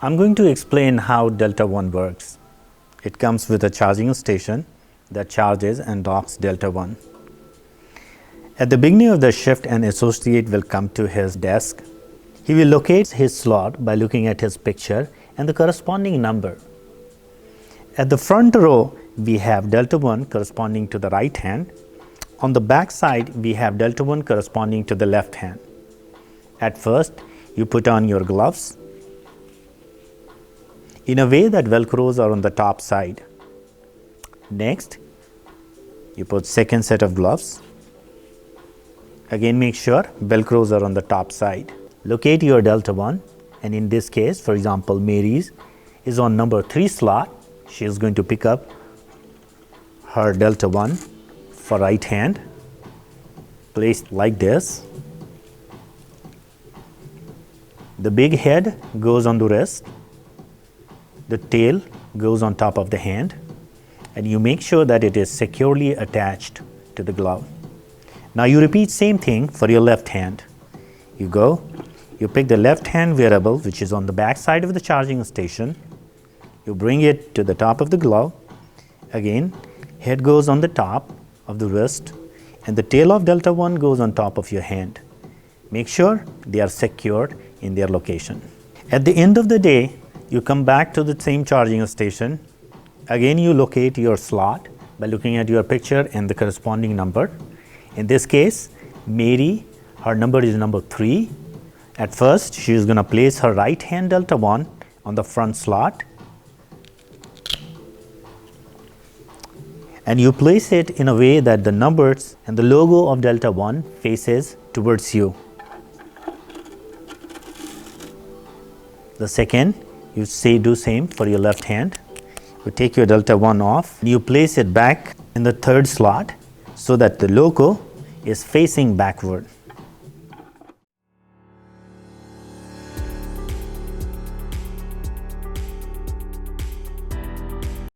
I'm going to explain how Delta-1 works. It comes with a charging station that charges and docks Delta-1. At the beginning of the shift, an associate will come to his desk. He will locate his slot by looking at his picture and the corresponding number. At the front row, we have Delta-1 corresponding to the right hand. On the back side, we have Delta-1 corresponding to the left hand. At first, you put on your gloves in a way that velcros are on the top side. Next, you put second set of gloves. Again, make sure velcros are on the top side. Locate your Delta-1, and in this case, for example, Mary's is on number 3 slot. She is going to pick up her Delta-1 for right hand, placed like this. The big head goes on the wrist, the tail goes on top of the hand, and you make sure that it is securely attached to the glove. Now you repeat same thing for your left hand. You pick the left hand wearable, which is on the back side of the charging station. You bring it to the top of the glove. Again, head goes on the top of the wrist, and the tail of Delta-1 goes on top of your hand. Make sure they are secured in their location. At the end of the day, you come back to the same charging station. Again, you locate your slot by looking at your picture and the corresponding number. In this case, Mary, her number is number 3. At first, she is going to place her right hand Delta-1 on the front slot, and you place it in a way that the numbers and the logo of Delta-1 faces towards you. The second, you do same for your left hand. You take your Delta-1 off, and you place it back in the third slot so that the logo is facing backward.